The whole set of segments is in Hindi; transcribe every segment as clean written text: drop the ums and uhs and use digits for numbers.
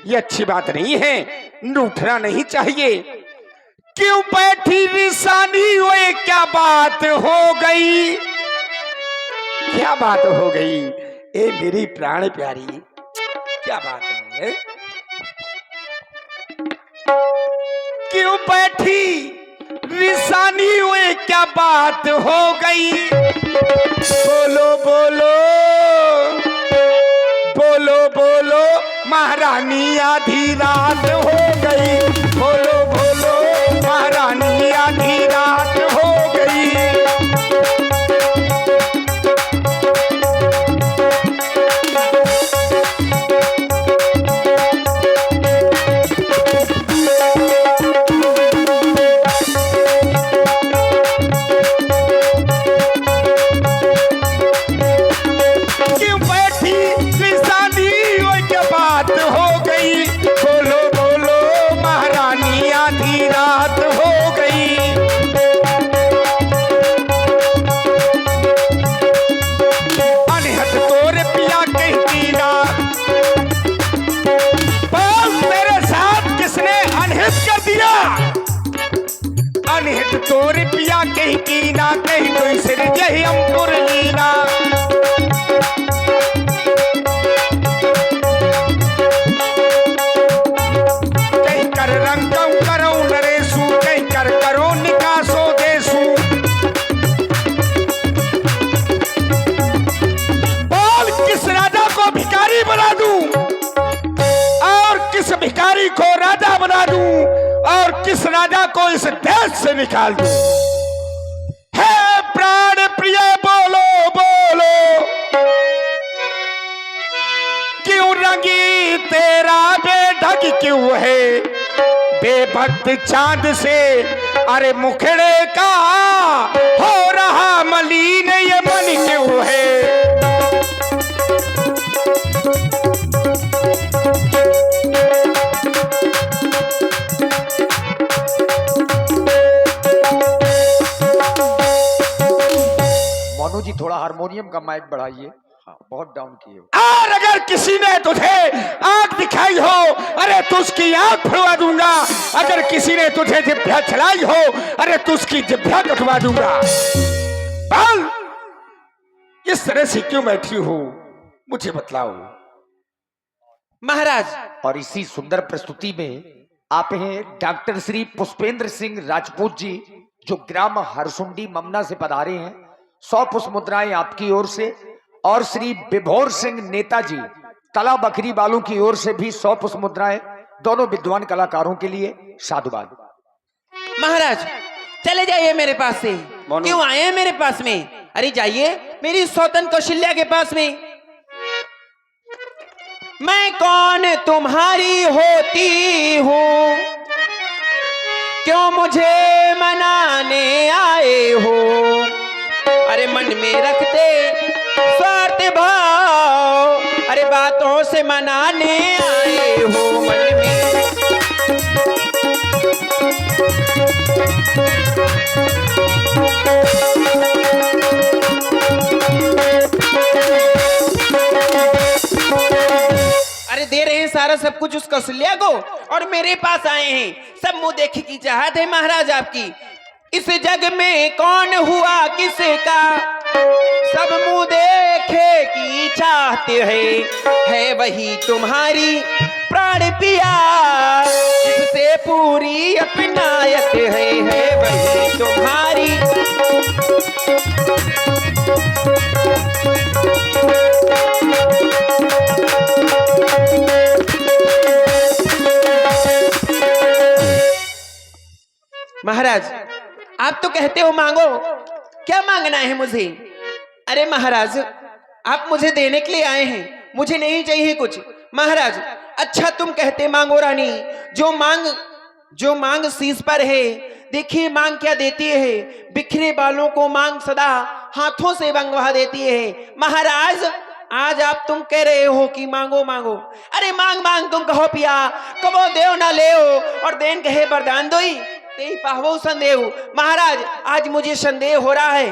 ये अच्छी बात नहीं है, रूठना नहीं चाहिए। क्यों बैठी रिसानी, ओए क्या बात हो गई, क्या बात हो गई, ए मेरी प्राण प्यारी, क्या बात है? क्यों बैठी रिसानी, ओए क्या बात हो गई, बोलो बोलो बोलो बोलो महारानी आधी रात हो गई, बोलो बोलो महारानी आधी रात हो गई। अनहित तोर पिया कहीं की ना, कहीं कोई सिर जही अंकुर लीना, कहीं कर रंगम करो नरेशु, कहीं कर करो निकासो देशु। बोल किस राजा को भिखारी बना दूं और किस भिखारी को राजा बना दूं और किस राजा को इस देश से निकाल दूं। हे प्राण प्रिय बोलो बोलो, क्यों रंगी तेरा बेढंग क्यों है बेभक्त चांद से, अरे मुखड़े का हो रहा मलिन ये मन क्यों है। जी थोड़ा हारमोनियम का माइक बढ़ाइए, हाँ, बहुत डाउन किए। और अगर किसी ने तुझे आंख दिखाई हो, अरे तो उसकी आंख फुड़वा दूंगा, अगर किसी ने तुझे जिभ्या चलाई हो, अरे तो उसकी जिभ्या कटवा दूंगा। बोल इस तरह से क्यों बैठी हो, मुझे बतलाओ। महाराज, और इसी सुंदर प्रस्तुति में आप हैं डॉक्टर श्री पुष्पेंद्र सिंह राजपूत जी, जो ग्राम हरसुंडी ममना से पधारे हैं। 100 पुष्प मुद्राएं आपकी ओर से, और श्री विभोर सिंह नेताजी तला बकरी बालों की ओर से भी 100 पुष्प मुद्राएं, दोनों विद्वान कलाकारों के लिए साधुवाद। महाराज चले जाइए मेरे पास से। क्यों आए हैं मेरे पास में? अरे जाइए मेरी सौतन कौशल्या के पास में। मैं कौन तुम्हारी होती हूँ, क्यों मुझे मनाने आए हो, अरे मन में रखते स्वार्थ भाव, अरे बातों से मनाने आए हो मन में। अरे दे रहे हैं सारा सब कुछ उस कौशल्या को, और मेरे पास आए हैं। सब मुंह देखे की चाहत है महाराज आपकी। इस जग में कौन हुआ किसका, सब मुंह देखे की चाहते है वही तुम्हारी प्राण पिया, जिससे पूरी अपनायत है वही तुम्हारी। महाराज आप तो कहते हो मांगो, क्या मांगना है मुझे? अरे महाराज आप मुझे देने के लिए आए हैं, मुझे नहीं चाहिए कुछ। महाराज अच्छा तुम कहते मांगो रानी, जो मांग शीश पर है। देखिए मांग क्या देती है, बिखरे बालों को मांग सदा हाथों से मंगवा देती है। महाराज आज आप तुम कह रहे हो कि मांगो मांगो, अरे मांग मांग तुम कहो पिया, कबो देव ना ले और देन कहे वरदान दोई ते पावो संदेह। महाराज आज मुझे संदेह हो रहा है।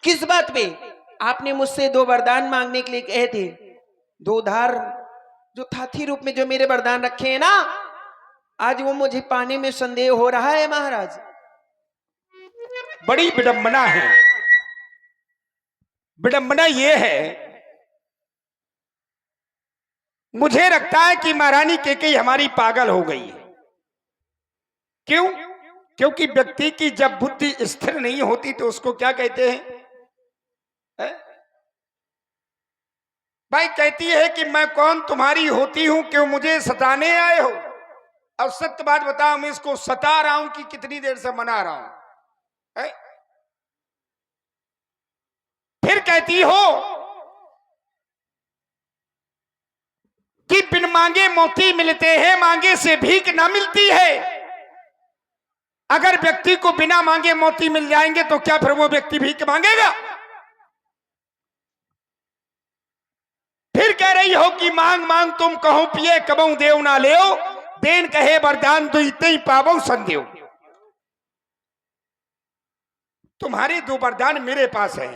किस बात पे? आपने मुझसे 2 वरदान मांगने के लिए कहे थे, 2 उधार जो हाथी रूप में जो मेरे वरदान रखे हैं ना, आज वो मुझे पाने में संदेह हो रहा है महाराज। बड़ी विडंबना है। विडंबना ये है, मुझे लगता है कि महारानी कैकेयी हमारी पागल हो गई है। क्यों? क्योंकि व्यक्ति की जब बुद्धि स्थिर नहीं होती तो उसको क्या कहते हैं? भाई कहती है कि मैं कौन तुम्हारी होती हूं, क्यों मुझे सताने आए हो? अब सत्य बात बताओ, मैं इसको सता रहा हूं कि कितनी देर से मना रहा हूं? फिर कहती हो कि बिन मांगे मोती मिलते हैं, मांगे से भीख ना मिलती है। अगर व्यक्ति को बिना मांगे मोती मिल जाएंगे तो क्या फिर वो व्यक्ति भीख मांगेगा? फिर कह रही हो कि मांग मांग तुम कहो पिए, कबहू देव ना लेओ, देन कहे वरदान दुईते ही पावो संदेव। तुम्हारे दो वरदान मेरे पास है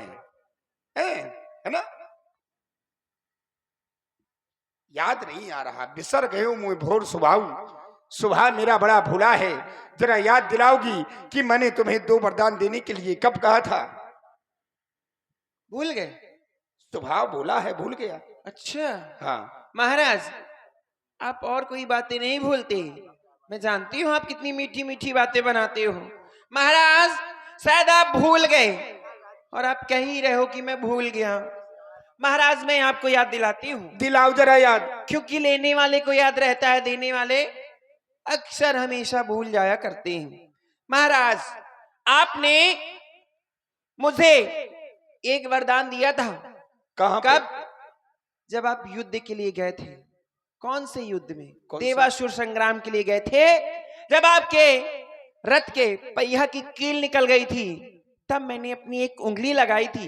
ना? याद नहीं आ रहा, बिसर गए हो मुझे भोर सुबह मेरा बड़ा भूला है। जरा याद दिलाओगी कि मैंने तुम्हें दो वरदान देने के लिए कब कहा था? भूल गए? सुबह बोला है, भूल गया। अच्छा हाँ महाराज, आप और कोई बातें नहीं भूलते। मैं जानती हूँ आप कितनी मीठी मीठी बातें बनाते हो। महाराज शायद आप भूल गए और आप कह ही रहे हो कि मैं भूल गया। महाराज मैं आपको याद दिलाती हूँ। दिलाओ जरा याद। क्योंकि लेने वाले को याद रहता है, देने वाले अक्सर हमेशा भूल जाया करते हैं। महाराज आपने मुझे एक वरदान दिया था। कहाँ? कब? जब आप युद्ध के लिए गए थे। कौन से युद्ध में? देवासुर संग्राम के लिए गए थे। जब आपके रथ के पहिया की कील निकल गई थी, तब मैंने अपनी एक उंगली लगाई थी।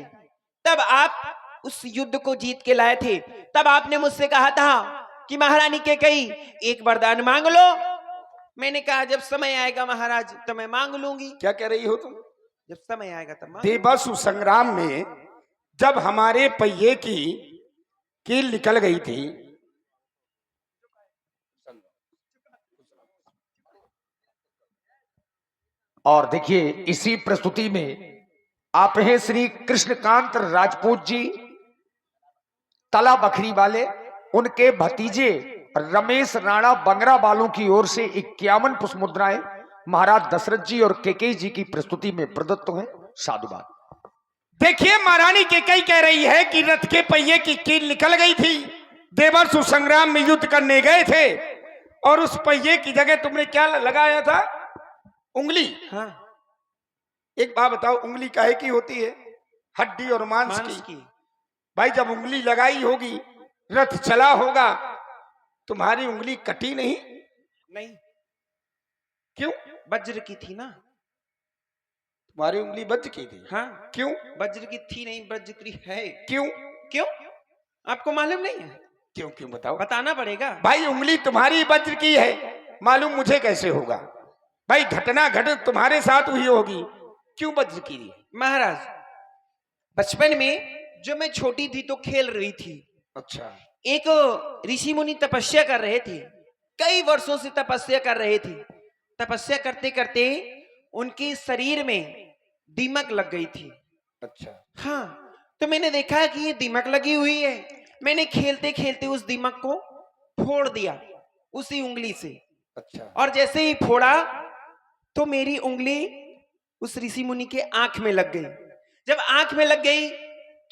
तब आप उस युद्ध को जीत के लाए थे। तब आपने मुझसे कहा था कि महारानी कैकेयी एक वरदान मांग लो। मैंने कहा जब समय आएगा महाराज तो मैं मांग लूंगी। क्या कह रही हो तुम? जब समय आएगा तब मांग। देवासुर संग्राम में जब हमारे पहिए की कील निकल गई थी, और देखिए इसी प्रस्तुति में आप हैं श्री कृष्णकांत राजपूत जी, तला बखरी वाले। उनके भतीजे रमेश राणा बंगरा वालों की ओर से 51 पुष्प मुद्राएं महाराज दशरथ जी और कैकेयी जी की प्रस्तुति में प्रदत्त हैं। साधुवाद। देखिए महारानी कैकेयी कह रही है कि रथ के पहिए की कील निकल गई थी, देवासुर संग्राम में युद्ध करने गए थे, और उस पहिए की जगह तुमने क्या लगाया था? उंगली। हाँ। एक बात बताओ, उंगली काहे की होती है? हड्डी और मांस की। भाई जब उंगली लगाई होगी, रथ चला होगा, तुम्हारी उंगली कटी नहीं? नहीं। क्यों? वज्र की थी ना। तुम्हारी उंगली वज्र की थी? हाँ। क्यों? वज्र की थी नहीं, वज्र की है। क्यों? क्यों आपको मालूम नहीं है? क्यों क्यों बताओ। बताना पड़ेगा। भाई उंगली तुम्हारी वज्र की है, मालूम मुझे कैसे होगा? भाई घटना घटित तुम्हारे साथ हुई होगी, क्यों वज्र की? महाराज बचपन में जो मैं छोटी थी तो खेल रही थी। अच्छा। एक ऋषि मुनि तपस्या कर रहे थे, कई वर्षों से तपस्या कर रहे थे। तपस्या करते करते उनके शरीर में दीमक लग गई थी। अच्छा। हाँ, तो मैंने देखा कि ये दीमक लगी हुई है। मैंने खेलते खेलते उस दीमक को फोड़ दिया उसी उंगली से। अच्छा। और जैसे ही फोड़ा तो मेरी उंगली उस ऋषि मुनि के आंख में लग गई। जब आंख में लग गई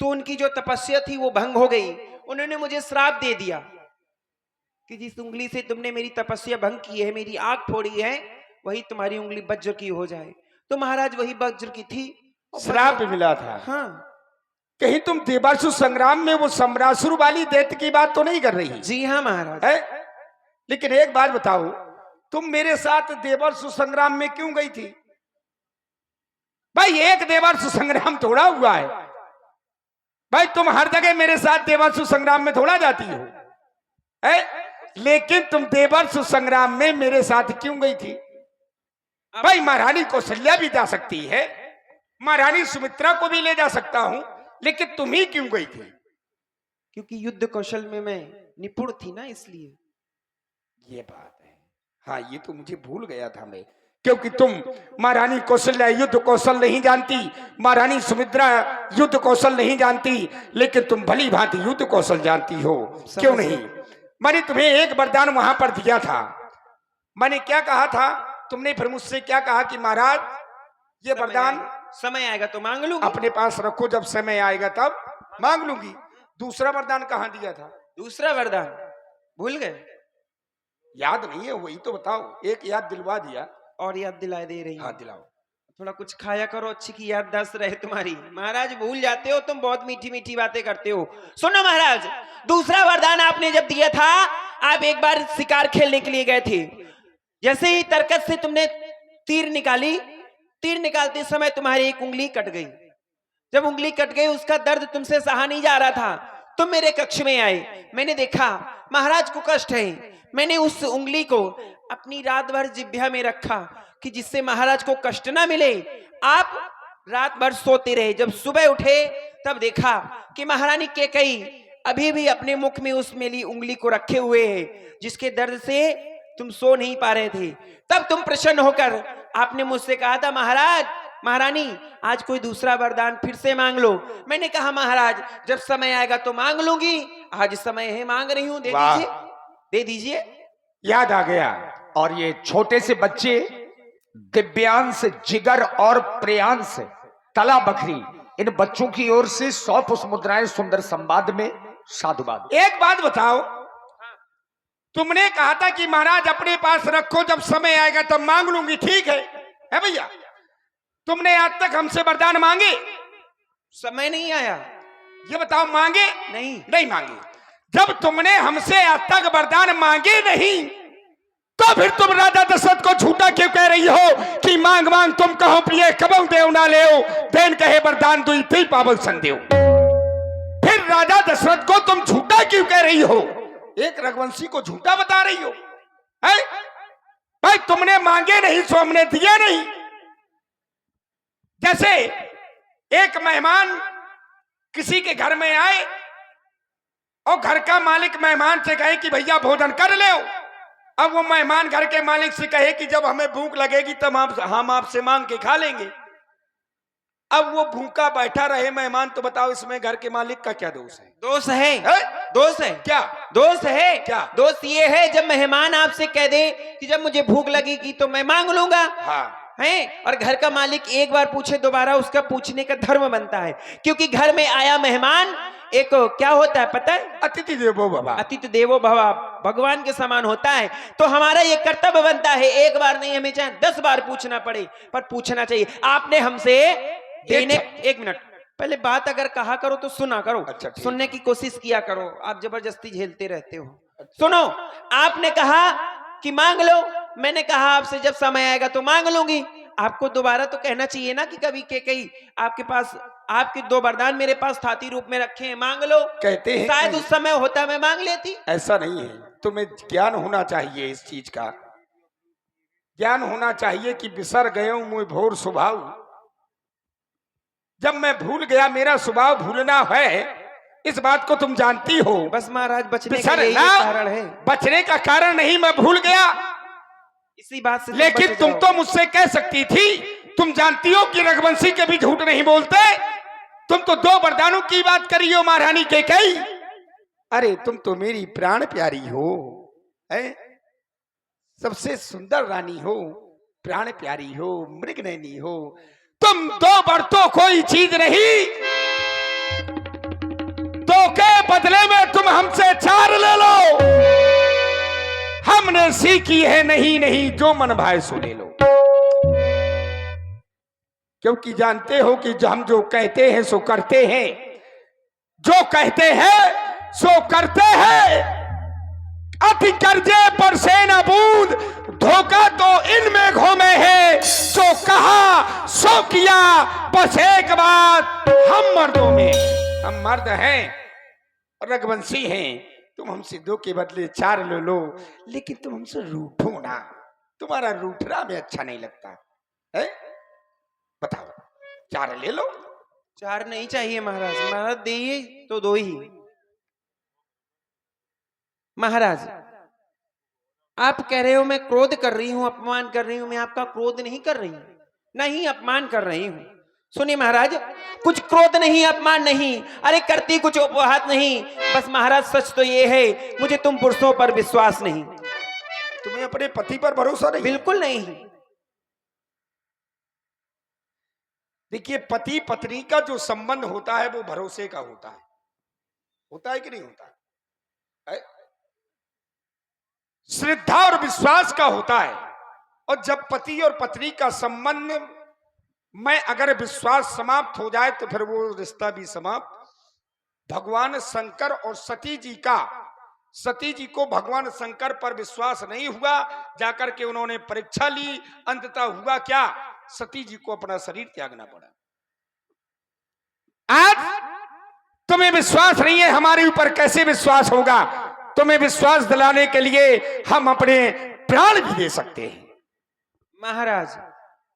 तो उनकी जो तपस्या थी वो भंग हो गई। उन्होंने मुझे श्राप दे दिया कि जिस उंगली से तुमने मेरी तपस्या भंग की है, मेरी आंख फोड़ी है, वही तुम्हारी उंगली वज्र की हो जाए। तो महाराज वही वज्र की थी। श्राप मिला था? हाँ। कहीं तुम देवासुर संग्राम में वो सम्रासुर वाली दैत्य की बात तो नहीं कर रही? जी हाँ महाराज। है? लेकिन एक बात बताओ, तुम मेरे साथ देवासुर संग्राम में क्यों गई थी? भाई एक देवासुर संग्राम थोड़ा हुआ है। भाई तुम हर जगह मेरे साथ देवासुर संग्राम में थोड़ा जाती हो, है? लेकिन तुम देवासुर संग्राम में मेरे साथ क्यों गई थी? भाई महारानी कौशल्या भी जा सकती है, महारानी सुमित्रा को भी ले जा सकता हूं, लेकिन तुम ही क्यों गई थी? क्योंकि युद्ध कौशल में मैं निपुण थी ना, इसलिए। ये बात है। हाँ, ये तो मुझे भूल गया था मैं, क्योंकि तुम महारानी कौशल्या युद्ध कौशल नहीं जानती, महारानी सुमित्रा युद्ध कौशल नहीं जानती, लेकिन तुम भली भांति युद्ध कौशल जानती हो। क्यों नहीं? मैंने तुम्हें एक वरदान वहां पर दिया था। मैंने क्या कहा था? तुमने फिर मुझसे क्या कहा कि महाराज ये वरदान समय आएगा तो मांग लूंगी। अपने पास रखो, जब समय आएगा तब मांग लूंगी। दूसरा वरदान कहाँ दिया था? दूसरा वरदान भूल गए? याद नहीं है? वही तो बताओ, एक याद दिलवा दिया। और याद दिला दे रही हूं। हाँ, दिलाओ। थोड़ा कुछ खाया करो, अच्छी की याददाश्त रहे तुम्हारी। महाराज भूल जाते हो तुम, बहुत मीठी मीठी बातें करते हो। सुनो महाराज, दूसरा वरदान आपने जब दिया था, आप एक बार शिकार खेलने के लिए गए थे। जैसे ही तरकत से तुमने तीर निकाली, तीर निकालते समय तुम्हारी एक उंगली कट गई। जब उंगली कट गई, उसका दर्द तुमसे सहा नहीं जा रहा था। तुम मेरे कक्ष में आए, मैंने देखा महाराज को कष्ट है। मैंने उस उंगली को अपनी रात भर जिह्वा में रखा कि जिससे महाराज को कष्ट ना मिले। आप रात भर सोते रहे। जब सुबह उठे तब देखा कि महारानी कैकेयी अभी भी अपने मुख में उस मेली उंगली को रखे हुए है, जिसके दर्द से तुम सो नहीं पा रहे थे। तब तुम प्रसन्न होकर आपने मुझसे कहा था, महाराज महारानी आज कोई दूसरा वरदान फिर से मांग लो। मैंने कहा महाराज जब समय आएगा तो मांग लूंगी, आज समय है, मांग रही हूं, दे दीजिए, दे दीजिए। याद आ गया। और ये छोटे से बच्चे दिव्यांश, जिगर और प्रियांश तला बखरी, इन बच्चों की ओर से 100 पुष्प मुद्राएं सुंदर संवाद में साधुवाद। एक बात बताओ, तुमने कहा था कि महाराज अपने पास रखो, जब समय आएगा तब मांग लूंगी, ठीक है भैया? तुमने आज तक हमसे वरदान मांगे? समय नहीं आया। ये बताओ, मांगे? नहीं मांगे। जब तुमने हमसे आज तक वरदान मांगे नहीं, तो फिर तुम राजा दशरथ को झूठा क्यों कह रही हो कि मांग मांग तुम कहो प्रिय कबहु देव ना लेओ, देन कहे वरदान दुई ती पावल संदेव। फिर राजा दशरथ को तुम झूठा क्यों कह रही हो? एक रघुवंशी को झूठा बता रही हो, है? भाई तुमने मांगे नहीं सो हमने दिया नहीं। जैसे एक मेहमान किसी के घर में आए और घर का मालिक मेहमान से कहे कि भैया भोजन कर ले। अब वो मेहमान घर के मालिक से कहे कि जब हमें भूख लगेगी तब हम आपसे मांग के खा लेंगे। अब वो भूखा बैठा रहे मेहमान, तो बताओ इसमें घर के मालिक का क्या दोष है? दोष है, दोष है। क्या दोष है? क्या दोष ये है जब मेहमान आपसे कह दे कि जब मुझे भूख लगेगी तो मैं मांग लूंगा, हाँ है, और घर का मालिक एक बार पूछे दोबारा उसका पूछने का धर्म बनता है, क्योंकि घर में आया मेहमान एक क्या होता है पता है? अतिथि देवो भव। अतिथि देवो भव, भगवान के समान होता है। तो हमारा ये कर्तव्य बनता है, एक बार नहीं हमें चाहे 10 बार पूछना पड़े, पर पूछना चाहिए। आपने हमसे देने, एक मिनट पहले बात अगर कहा करो तो सुना करो। अच्छा, सुनने की कोशिश किया करो, आप जबरदस्ती झेलते रहते हो। सुनो, आपने कहा कि मांग लो, मैंने कहा आपसे जब समय आएगा तो मांग लूंगी। आपको दोबारा तो कहना चाहिए ना कि कभी कहीं आपके पास आपके 2 वरदान मेरे पास थाती रूप में रखे हैं, मांग लो। कहते हैं शायद उस समय होता मैं मांग लेती। ऐसा नहीं है, तुम्हें ज्ञान होना चाहिए इस चीज का। ज्ञान होना चाहिए कि बिसर गए मुझ भोर स्वभाव। जब मैं भूल गया, मेरा स्वभाव भूलना है, इस बात को तुम जानती हो। बस महाराज बचने का यही कारण है। बचने का कारण नहीं, मैं भूल गया इसी बात से। लेकिन तुम तो मुझसे कह सकती थी, तुम जानती हो कि रघुवंशी कभी झूठ नहीं बोलते। तुम तो 2 वरदानों की बात करी हो महारानी कैकेयी। अरे तुम तो मेरी प्राण प्यारी हो, है? सबसे सुंदर रानी हो, प्राण प्यारी हो, मृगनयनी हो। तुम 2 बरतों कोई चीज नहीं, 2 के बदले में तुम हमसे 4 ले लो। हमने सीखी है नहीं जो मन भाए सो ले लो। क्योंकि जानते हो कि हम जो कहते हैं सो करते हैं, जो कहते हैं सो करते हैं। अति कर्जे पर से न बूंद, धोखा तो इन मेघों में है। जो कहा सो किया, बस एक बात हम मर्दों में। हम मर्द हैं और रघुवंशी हैं। तुम हमसे 2 के बदले 4 ले लो, लेकिन तुम हमसे रूठो ना। तुम्हारा रूठना में अच्छा नहीं लगता है। बताओ, 4 ले लो। 4 नहीं चाहिए महाराज, महाराज दे तो 2 ही। महाराज, आप कह रहे हो मैं क्रोध कर रही हूं, अपमान कर रही हूं। मैं आपका क्रोध नहीं कर रही हूं, नहीं अपमान कर रही हूं। सुनिए महाराज, कुछ क्रोध नहीं, अपमान नहीं, अरे करती कुछ उपहास नहीं। बस महाराज सच तो ये है, मुझे तुम पुरुषों पर विश्वास नहीं। तुम्हें अपने पति पर भरोसा नहीं? बिल्कुल नहीं। देखिए, पति पत्नी का जो संबंध होता है वो भरोसे का होता है कि नहीं होता है? श्रद्धा और विश्वास का होता है। और जब पति और पत्नी का संबंध में अगर विश्वास समाप्त हो जाए तो फिर वो रिश्ता भी समाप्त। भगवान शंकर और सती जी को भगवान शंकर पर विश्वास नहीं हुआ, जाकर के उन्होंने परीक्षा ली, अंततः हुआ क्या, सती जी को अपना शरीर त्यागना पड़ा। आज तुम्हें विश्वास नहीं है, हमारे ऊपर कैसे विश्वास होगा? तुम्हें विश्वास दिलाने के लिए हम अपने प्राण भी दे सकते हैं। महाराज,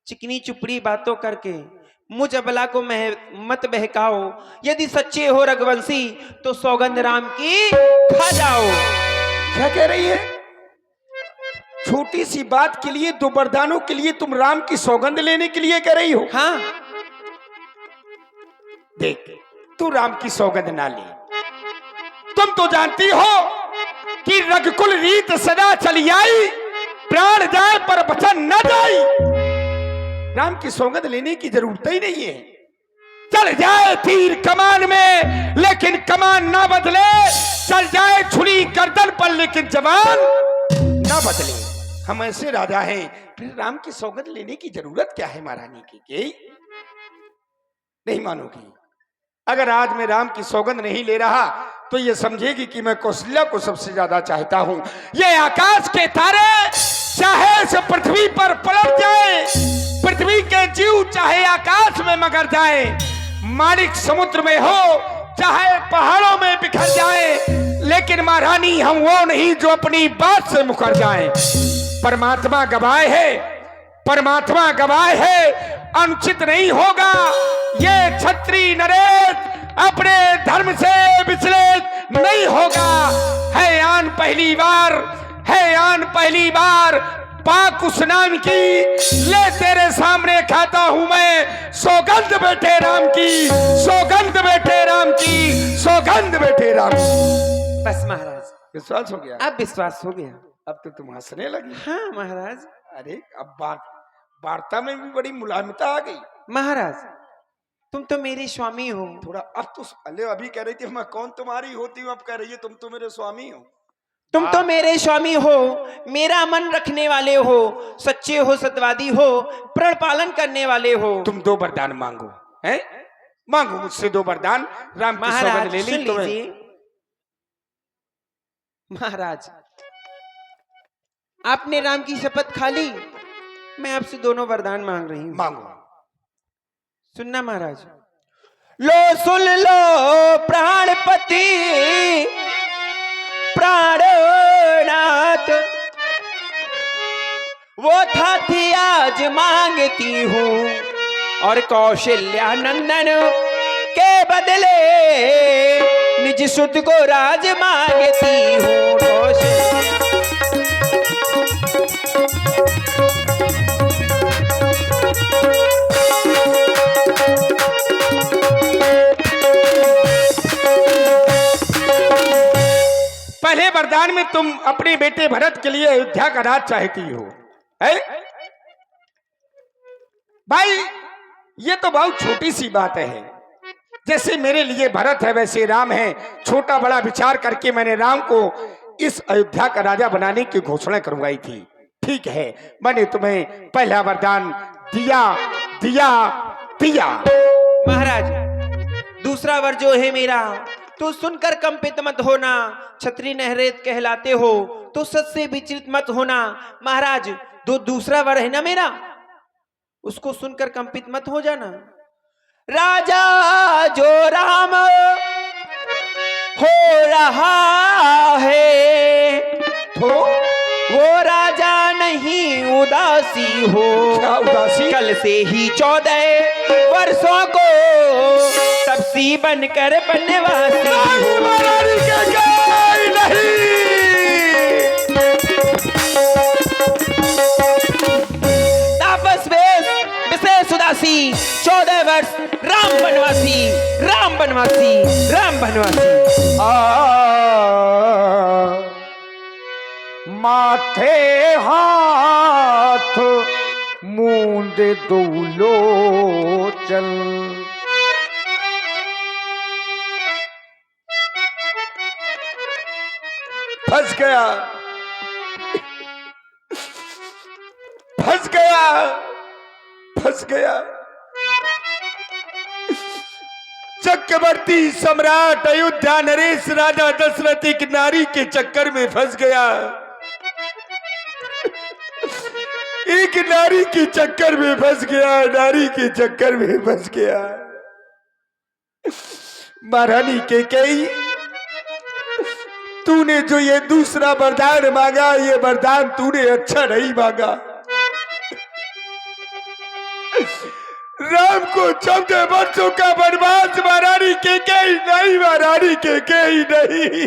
चिकनी चुपड़ी बातों करके मुझ अबला को मत बहकाओ। यदि सच्चे हो रघुवंशी तो सौगंध राम की खा जाओ। क्या कह रही है? छोटी सी बात के लिए, 2 वरदानों के लिए तुम राम की सौगंध लेने के लिए कह रही हो? हाँ। देख, तू राम की सौगंध ना ले। तुम तो जानती हो कि रघुकुल रीत सदा चली आई, प्राण जाए पर वचन न जाई। राम की सौगंध लेने की जरूरत ही नहीं है। चल जाए तीर कमान में लेकिन कमान ना बदले, चल जाए छुरी गर्दन पर लेकिन जवान ना बदले। हम ऐसे राजा हैं, फिर राम की सौगंध लेने की जरूरत क्या है महारानी की? नहीं मानोगी? अगर आज मैं राम की सौगंध नहीं ले रहा तो ये समझेगी कि मैं कौशल्या को सबसे ज्यादा चाहता हूं। ये आकाश के तारे चाहे इस पृथ्वी पर पलट जाए, पृथ्वी के जीव चाहे आकाश में मगर जाए, मालिक समुद्र में हो चाहे पहाड़ों में बिखर जाए, लेकिन महारानी हम वो नहीं जो अपनी बात से मुकर जाए। परमात्मा गवाह है, परमात्मा गवाह है, अनुचित नहीं होगा ये क्षत्रिय नरेश अपने धर्म से विचलित नहीं होगा। है आन पहली बार पाक उस नाम की, ले तेरे सामने खाता हूं मैं सौगंध बेटे राम की, सौगंध बेटे राम की, सौगंध बेटे राम की। बस महाराज, विश्वास हो गया? अब विश्वास हो गया। अब तो तुम हंसने लगी। हाँ महाराज। अरे अब वार्ता में भी बड़ी मुलायमता आ गई। महाराज, तुम तो मेरे स्वामी हो। थोड़ा अब तो अभी कह रही थी मैं कौन तुम्हारी होती हूँ, अब कह रही है तुम तो मेरे स्वामी हो। तुम तो मेरे स्वामी हो, मेरा मन रखने वाले हो, सच्चे हो, सत्यवादी हो, प्रण पालन करने वाले हो। तुम 2 वरदान मांगो, हैं? मांगो मुझसे 2 वरदान। राम की सौगंध ले ली तुम्हें। महाराज, आपने राम की शपथ खा ली, मैं आपसे दोनों वरदान मांग रही हूँ। मांगो। सुनना महाराज। लो सुन लो प्राणपति प्राणनाथ, वो था थी आज मांगती हूँ, और कौशल्या नंदन के बदले निज सुत को राज मांगती हूँ। पहले वरदान में तुम अपने बेटे भरत के लिए अयोध्या का राज चाहती हो, है? भाई ये तो बहुत छोटी सी बात है। जैसे मेरे लिए भरत है वैसे राम है। छोटा बड़ा विचार करके मैंने राम को इस अयोध्या का राजा बनाने की घोषणा करवाई थी। ठीक है, मैंने तुम्हें पहला वरदान दिया दिया दिया। महाराज, दूसरा वर जो है मेरा, तो सुनकर कंपित मत होना। क्षत्रिय नहरेत कहलाते हो तो सच से विचलित मत होना। महाराज, दूसरा वर है ना मेरा, उसको सुनकर कंपित मत हो जाना। राजा जो राम हो रहा है, तो वो राजा नहीं उदासी हो। क्या उदासी? कल से ही 14 वर्षों को तपसी बनकर बनवासी हो। नहीं। बनवासी, 14 वर्ष राम बनवासी, राम बनवासी, राम बनवासी। माथे हाथ मूंद दूलो चल, फंस गया, फंस गया, फंस गया। चक्रवर्ती सम्राट अयोध्या नरेश राजा दशरथ एक नारी के चक्कर में फंस गया, एक नारी के चक्कर में फंस गया, नारी के चक्कर में फंस गया। महारानी कैकेयी, तूने जो ये दूसरा वरदान मांगा, ये वरदान तूने अच्छा नहीं मांगा। राम को 14 वर्षों का वनवास महारानी कैकेयी नहीं, महारानी कैकेयी नहीं।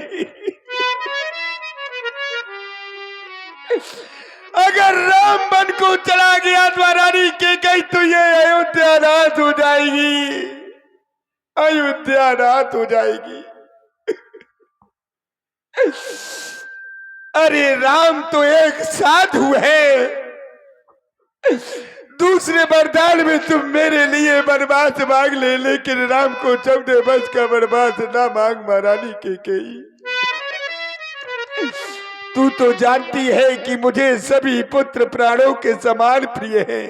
अगर राम वन को चला गया महारानी कैकेयी तो ये अयोध्या रात हो जाएगी, अयोध्या रात हो जाएगी। अरे राम तो एक साधु है, दूसरे वरदान में तुम मेरे लिए वनवास मांग ले, लेकिन राम को 14 वर्ष का वनवास ना मांग महारानी कैकेयी। तू तो जानती है कि मुझे सभी पुत्र प्राणों के समान प्रिय हैं।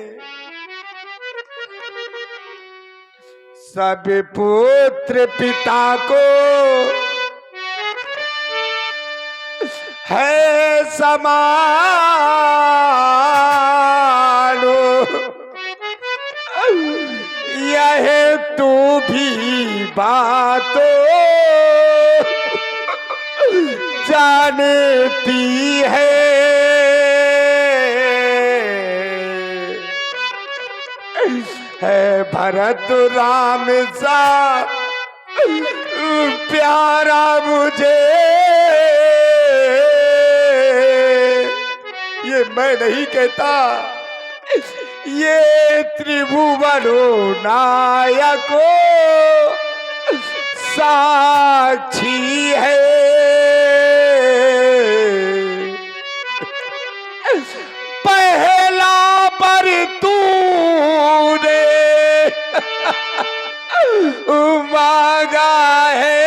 सब पुत्र पिता को है समान, यह तू भी बातों जानती है। भरत राम सा प्यारा मुझे, ये मैं नहीं कहता, ये त्रिभुवनो नायको साक्षी है। पहला पर तूने मांगा है,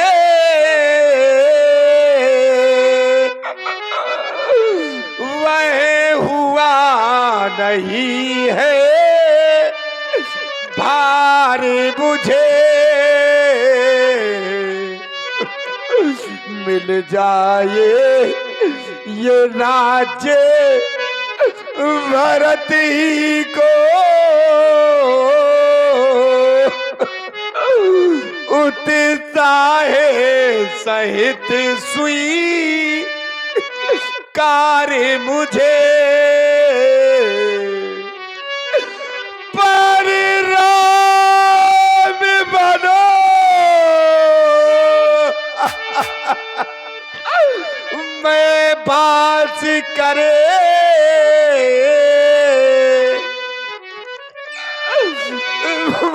वह हुआ नहीं है भारी मुझे। मिल जाए ये राज्य भरत ही को, उत्साहे सहित सुई कार्य मुझे। पर राम बनो मैं बास करे,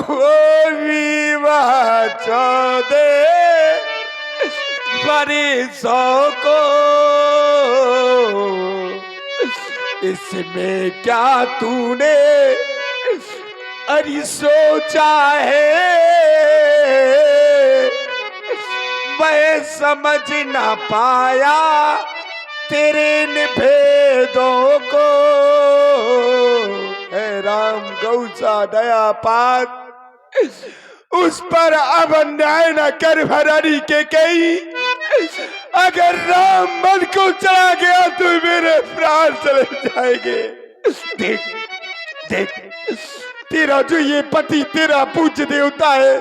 वो विवाह 14 बरसों को, इसमें क्या तूने अरे सोचा है, मैं समझ ना पाया तेरे इन भेदों को। है राम गौसा दया पात, उस पर अब अन्याय न कर महारानी कैकेयी। अगर राम मन को चला गया तो मेरे प्राण चले जाएंगे। देख देख, तेरा जो ये पति तेरा पूज्य देवता है,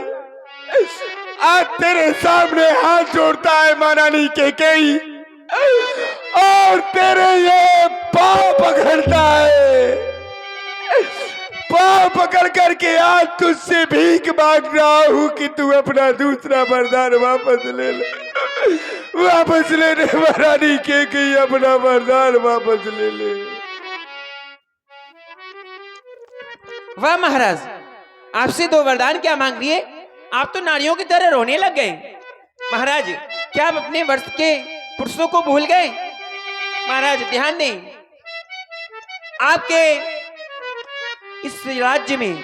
आज तेरे सामने हाथ जोड़ता है महारानी कैकेयी, और तेरे ये पांव पकड़ता है। पांव पकड़ करके आज तुझसे भीख मांग रहा हूं कि तू अपना दूसरा वरदान वापस ले ले, वापस ले ले महारानी कैकेयी, अपना वरदान वापस ले ले। वाह महाराज, आपसे दो वरदान क्या मांग लिए? आप तो नारियों की तरह रोने लग गए। महाराज, क्या आप अपने वर्ष के पुरुषों को भूल गए? महाराज ध्यान दें, आपके इस राज्य में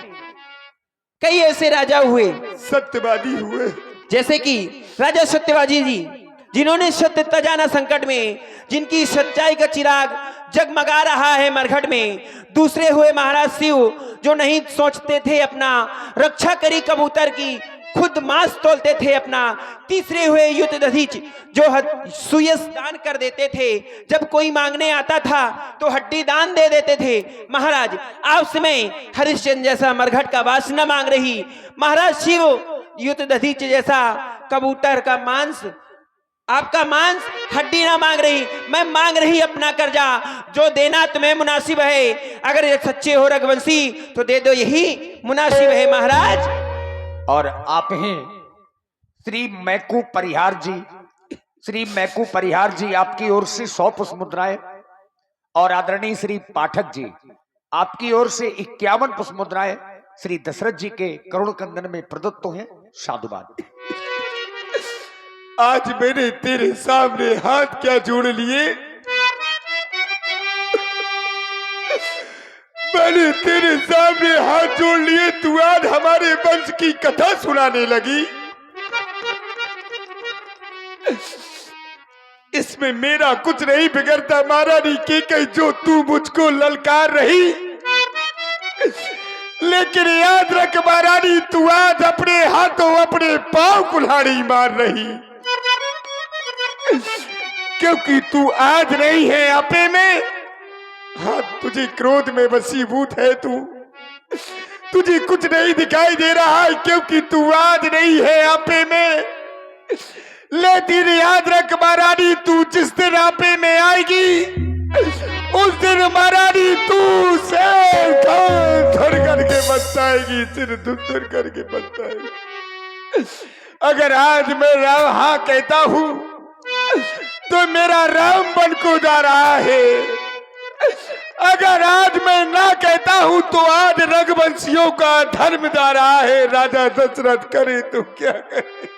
कई ऐसे राजा हुए, सत्यवादी हुए, जैसे कि राजा सत्यवादी जी, जिन्होंने सत्यता जाना संकट में, जिनकी सच्चाई का चिराग जगमगा रहा है मरघट में। दूसरे हुए महाराज शिव, जो नहीं सोचते थे अपना, रक्षा करी कबूतर की, खुद मांस तोलते थे अपना। तीसरे हुए युद्ध दधीच, जो सुयस दान कर देते थे, जब कोई मांगने आता था तो हड्डी दान दे देते थे। महाराज, आप समय हरिश्चंद्र जैसा मरघट का वास न मांग रही, महाराज शिव युद्ध दधीच जैसा कबूतर का मांस, आपका मांस हड्डी ना मांग रही, मैं मांग रही अपना कर्जा, जो देना तुम्हें मुनासिब है। अगर ये सच्चे हो रघुवंशी तो दे दो, यही मुनासिब है महाराज। और आप हैं श्री मैकू परिहार जी। श्री मैकू परिहार जी, आपकी ओर से 100 पुष्प मुद्राएं, और आदरणीय श्री पाठक जी, आपकी ओर से 51 पुष्प मुद्राएं श्री दशरथ जी के करुण कंदन में प्रदत्त हैं। साधुवाद। आज मैंने तेरे सामने हाथ क्या जोड़ लिए, मैंने तेरे सामने हाथ जोड़ लिए, तू आज हमारे वंश की कथा सुनाने लगी। इसमें मेरा कुछ नहीं बिगड़ता महारानी के कहीं, जो तू मुझको ललकार रही। लेकिन याद रख महारानी, तू आज अपने हाथों अपने पांव कुल्हाड़ी मार रही, क्योंकि तू आज नहीं है आपे में। हाँ, तुझे क्रोध में वशीभूत है, तुझे कुछ नहीं दिखाई दे रहा है, क्योंकि तू आज नहीं है आपे में। लेकिन याद रख महारानी, तू जिस दिन आपे में आएगी, उस दिन महारानी तू सिर धर करके बताएगी, सिर धुर करके बताएगी। अगर आज मैं राम हाँ कहता हूं तो मेरा राम बन को जा रहा है, अगर आज मैं ना कहता हूं तो आज रघुवंशियों का धर्म जा रहा है। राजा दशरथ करे तो क्या करे,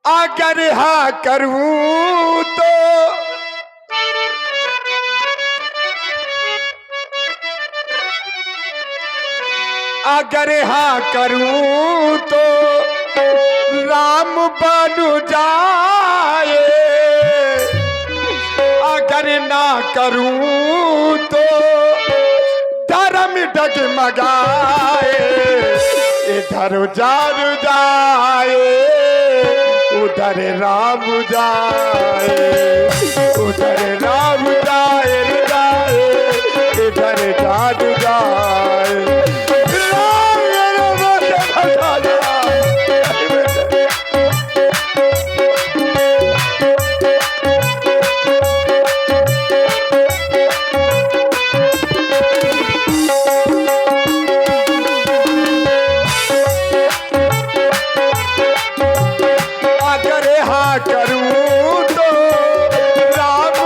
अगर हाँ करूं तो अगर हाँ करूं तो राम बन जाए, अगर ना करूं तो धर्म डगमगाए। इधर जार जाए, उधर राम जाए, उधर राम जाए, इधर जार जाए। करूं तो राम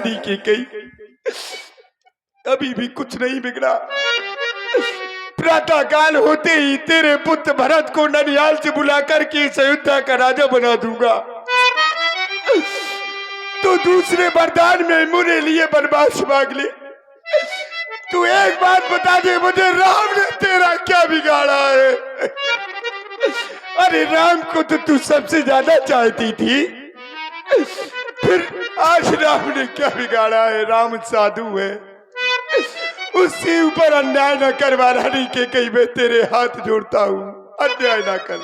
महारानी की कही अभी भी कुछ नहीं बिगड़ा। प्रातः काल होते ही तेरे पुत्र भरत को ननिहाल से बुलाकर के इस अयोध्या का राजा बना दूंगा। तो दूसरे वरदान में मेरे लिए वनवास मांग ले। तू एक बात बता दे मुझे, राम ने तेरा क्या बिगाड़ा है? अरे राम को तो तू सबसे ज्यादा चाहती थी, फिर आज राम ने क्या बिगाड़ा है? राम साधु है, उससे ऊपर अन्याय न कर महारानी के कहीं मैं तेरे हाथ जोड़ता हूँ, अन्याय न कर।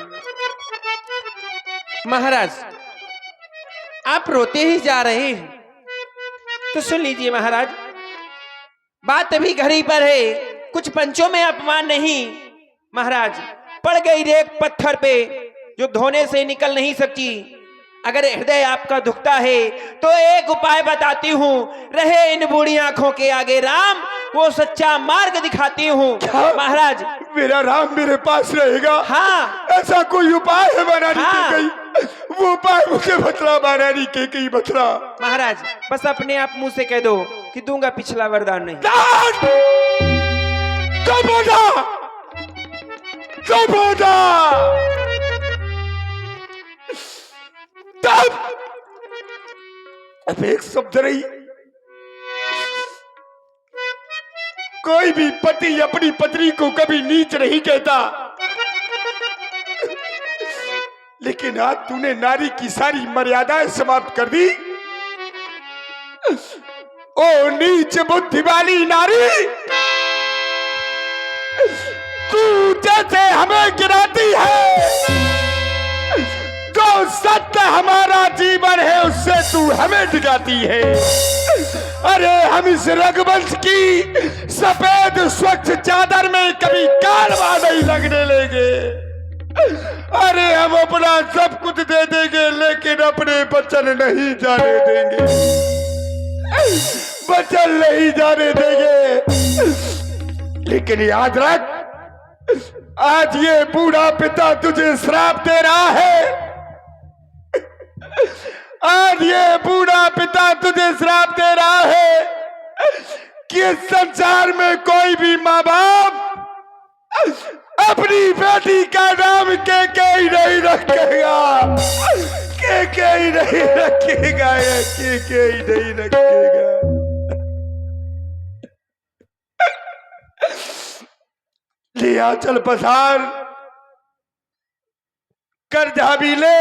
महाराज आप रोते ही जा रहे हैं, तो सुन लीजिए महाराज, बात अभी घड़ी पर है, कुछ पंचों में अपमान नहीं। महाराज पड़ गई रेत पत्थर पे जो धोने से निकल नहीं सकती। अगर हृदय आपका दुखता है तो एक उपाय बताती हूँ, रहे इन बूढ़ी आंखों के आगे राम, वो सच्चा मार्ग दिखाती हूँ। महाराज मेरा राम मेरे पास रहेगा? हाँ। ऐसा कोई उपाय है महारानी हाँ। के कहीं? वो उपाय मुझे बतला महारानी के कहीं बतला। महाराज बस अपने आप मुंह से कह दो कि दूंगा पिछला वरदान नहीं। अब एक शब्द नहीं। कोई भी पति अपनी पत्नी को कभी नीच नहीं कहता, लेकिन आज तूने नारी की सारी मर्यादाएं समाप्त कर दी। ओ नीच बुद्धि वाली नारी, तू जैसे हमें गिराती है, जो सत्य हमारा जीवन है उससे तू हमें डिगाती है। अरे हम इस रघुवंश की सफेद स्वच्छ चादर में कभी कालवा नहीं लगने लेंगे। अरे हम अपना सब कुछ दे देंगे, लेकिन अपने वचन नहीं जाने देंगे, वचन नहीं जाने देंगे। लेकिन याद रख, आज ये बूढ़ा पिता तुझे श्राप दे रहा है। आज ये बूढ़ा पिता तुझे श्राप दे रहा है कि इस संसार में कोई भी माँ बाप अपनी बेटी का नाम के ही नहीं रखेगा, के ही नहीं रखेगा, के ही नहीं रखेगा। लिया चल पसार, कर्जा भी ले,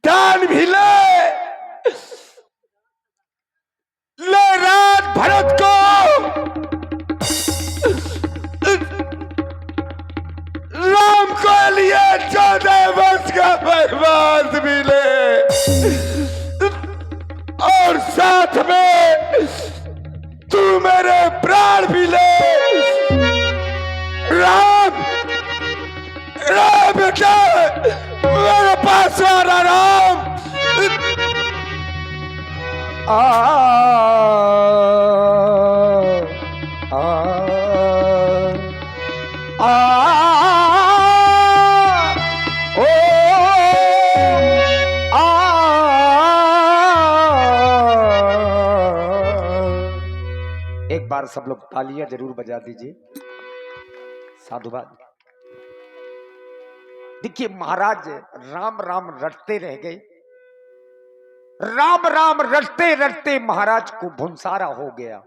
दान भी ले राज भरत को, राम को लिए 14 वर्ष का वनवास भी ले, और साथ में तू मेरे प्राण भी ले। राम बेटा, मेरे पास आ रहा राम। एक बार सब लोग तालियां जरूर बजा दीजिए, साधुवाद। देखिए महाराज राम राम रटते रह गए, राम राम रटते रटते महाराज को भुंसारा हो गया।